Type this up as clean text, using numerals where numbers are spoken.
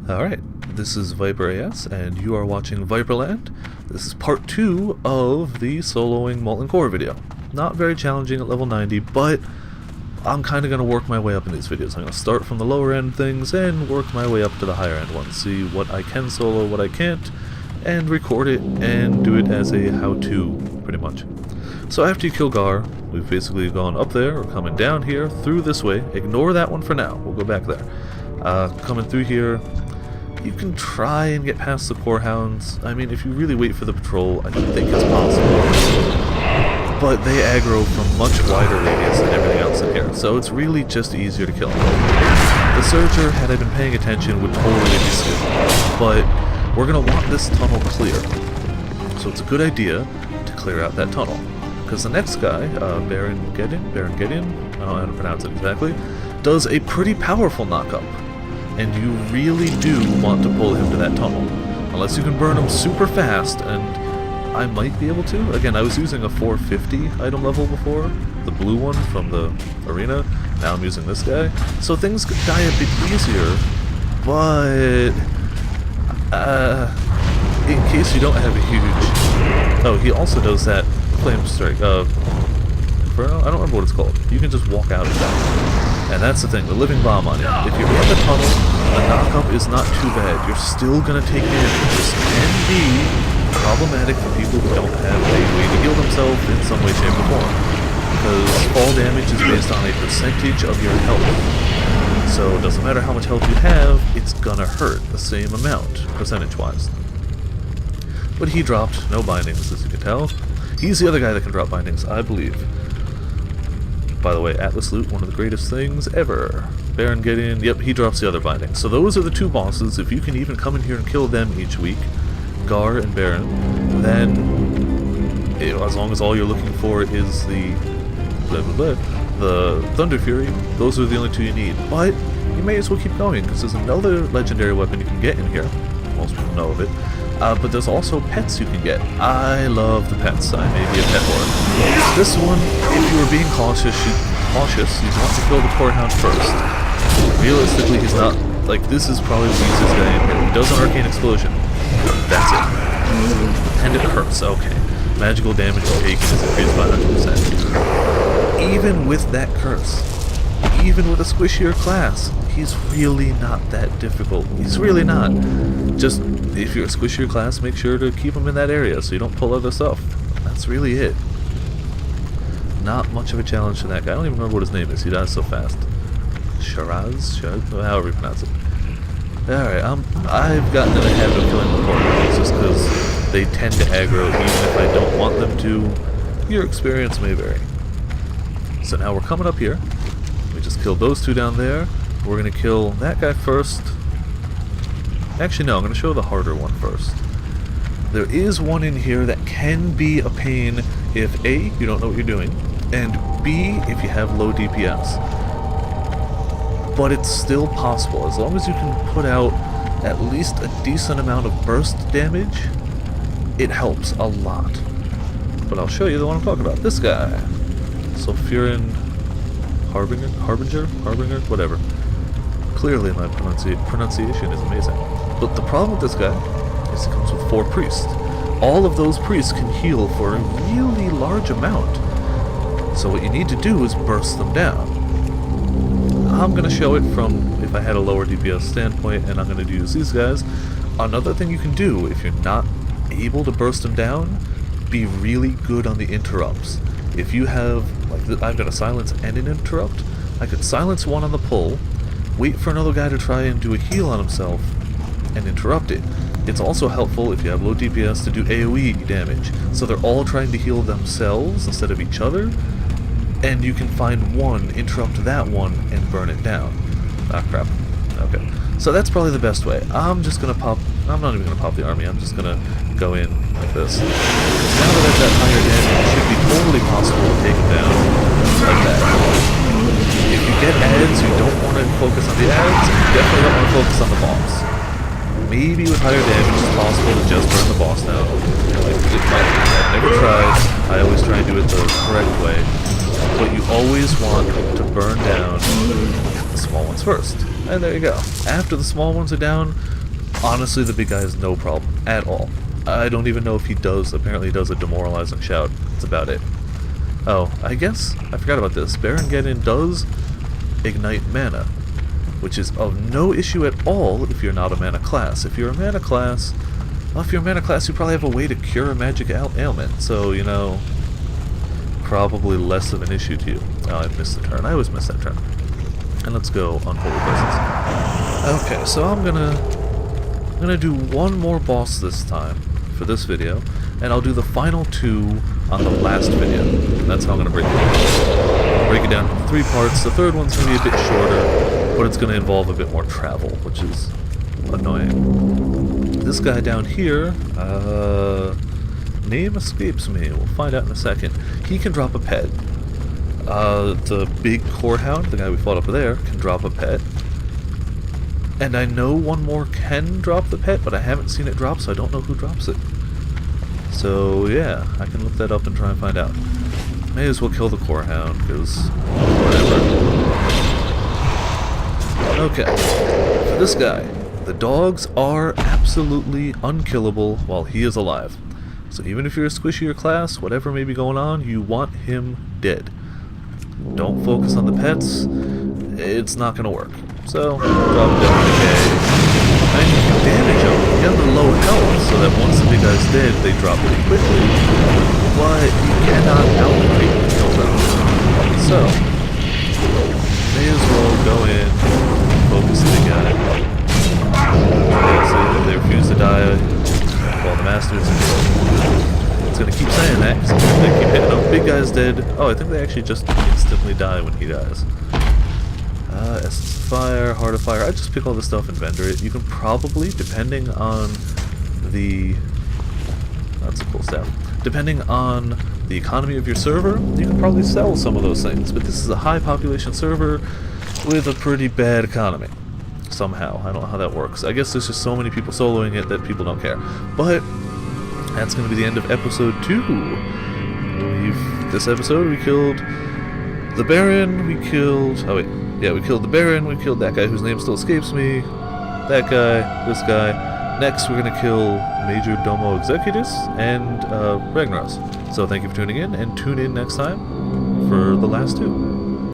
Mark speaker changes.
Speaker 1: Alright, this is ViperAS, and you are watching Viperland. This is part 2 of the soloing Molten Core video. Not very challenging at level 90, but I'm kind of going to work my way up in these videos. I'm going to start from the lower end things and work my way up to the higher end ones. See what I can solo, what I can't, and record it and do it as a how-to, pretty much. So after you kill Gar, we've basically gone up there, or coming down here, through this way. Ignore that one for now, we'll go back there. Coming through here, you can try and get past the core hounds. I mean, if you really wait for the patrol, I don't think it's possible. But they aggro from much wider radius than everything else in here, so it's really just easier to kill them. The Surger, had I been paying attention, would totally be skilled. But we're going to want this tunnel clear. So it's a good idea to clear out that tunnel. Because the next guy, Baron Geddon, I don't know how to pronounce it exactly, does a pretty powerful knockup. And you really do want to pull him to that tunnel. Unless you can burn him super fast, and I might be able to. Again, I was using a 450 item level before, the blue one from the arena. Now I'm using this guy. So things could die a bit easier, but in case you don't have a huge... Oh, he also does that flame strike. Inferno? I don't remember what it's called. You can just walk out of that. And that's the thing, the living bomb on it. If you're in the tunnel, the knockup is not too bad. You're still gonna take damage. This can be problematic for people who don't have a way to heal themselves in some way, shape, or form. Because fall damage is based on a percentage of your health. So it doesn't matter how much health you have, it's gonna hurt the same amount, percentage-wise. But he dropped no bindings, as you can tell. He's the other guy that can drop bindings, I believe. By the way, Atlas Loot, one of the greatest things ever. Baron Geddon, yep, he drops the other bindings. So those are the two bosses. If you can even come in here and kill them each week, Gar and Baron, then as long as all you're looking for is the the Thunder Fury, those are the only two you need. But you may as well keep going, because there's another legendary weapon you can get in here. Most people know of it. But there's also pets you can get. I love the pets. I may be a pet lord. This one, if you were being cautious, you'd want to kill the core hound first. Realistically, he's not... Like, this is probably the easiest guy in here. He does an arcane explosion. That's it. And it hurts. Okay. Magical damage taken is increased by 100%. Even with that curse, even with a squishier class, he's really not that difficult. He's really not. Just, if you're a squishier class, make sure to keep him in that area so you don't pull other stuff. That's really it. Not much of a challenge to that guy. I don't even remember what his name is. He dies so fast. Shiraz? However you pronounce it. Alright, I've gotten in the habit of killing the core hounds just because they tend to aggro even if I don't want them to. Your experience may vary. So now we're coming up here. We just killed those two down there. We're going to kill that guy first. Actually, no, I'm going to show the harder one first. There is one in here that can be a pain if A, you don't know what you're doing, and B, if you have low DPS. But it's still possible. As long as you can put out at least a decent amount of burst damage, it helps a lot. But I'll show you the one I'm talking about. This guy. Sulfurin Harbinger, whatever. Clearly my pronunciation is amazing. But the problem with this guy is he comes with 4 priests. All of those priests can heal for a really large amount. So what you need to do is burst them down. I'm going to show it from if I had a lower DPS standpoint, and I'm going to use these guys. Another thing you can do, if you're not able to burst them down, be really good on the interrupts. If you have, like, I've got a silence and an interrupt, I could silence one on the pull, wait for another guy to try and do a heal on himself, and interrupt it. It's also helpful if you have low DPS to do AoE damage, so they're all trying to heal themselves instead of each other, and you can find one, interrupt that one, and burn it down. Ah, crap. Okay. So that's probably the best way. I'm just gonna pop... I'm not even gonna pop the army, I'm just gonna go in like this. Now that I've got higher damage, it should be totally possible to take him down like that. If you get ads, you don't want to focus on the ads, and you definitely don't want to focus on the boss. Maybe with higher damage it's possible to just burn the boss down. I've never tried. I always try and do it the correct way. But you always want to burn down the small ones first. And there you go. After the small ones are down, honestly the big guy is no problem at all. I don't even know if he does. Apparently he does a demoralizing shout. That's about it. Oh, I guess I forgot about this. Baron Geddon does ignite mana, which is of no issue at all if you're not a mana class. If you're a mana class, well, if you're a mana class, you probably have a way to cure a magic ailment. So, you know, probably less of an issue to you. Oh, I missed the turn. I always miss that turn. And let's go Unholy Presence. Okay, so I'm gonna do one more boss this time for this video, and I'll do the final two on the last video. That's how I'm gonna break it down. Break it down into 3 parts. The third one's gonna be a bit shorter, but it's gonna involve a bit more travel, which is annoying. This guy down here, name escapes me. We'll find out in a second. He can drop a pet. The big core hound, the guy we fought up there, can drop a pet. And I know one more can drop the pet, but I haven't seen it drop, so I don't know who drops it. So yeah, I can look that up and try and find out. May as well kill the core hound, because whatever. Okay, for this guy, the dogs are absolutely unkillable while he is alive. So even if you're a squishier class, whatever may be going on, you want him dead. Don't focus on the pets, it's not going to work. So, drop down decay. And you can damage them. You have the low health, so that once the big guy's dead, they drop pretty quickly. But you cannot outright kill them. So, may as well go in, focus the big guy. They refuse to die while the masters are dead. It's going to keep saying that, because they keep hitting them. Big guy's dead. Oh, I think they actually just instantly die when he dies. Essence of Fire, Heart of Fire. I just pick all this stuff and vendor it. You can probably, depending on the... That's a cool staff. Depending on the economy of your server, you can probably sell some of those things. But this is a high population server with a pretty bad economy. Somehow. I don't know how that works. I guess there's just so many people soloing it that people don't care. But that's going to be the end of episode 2. This episode we killed the Baron, we killed... Oh wait. Yeah, we killed the Baron, we killed that guy whose name still escapes me, that guy, this guy. Next, we're going to kill Major Domo Executus and Ragnaros. So thank you for tuning in, and tune in next time for the last 2.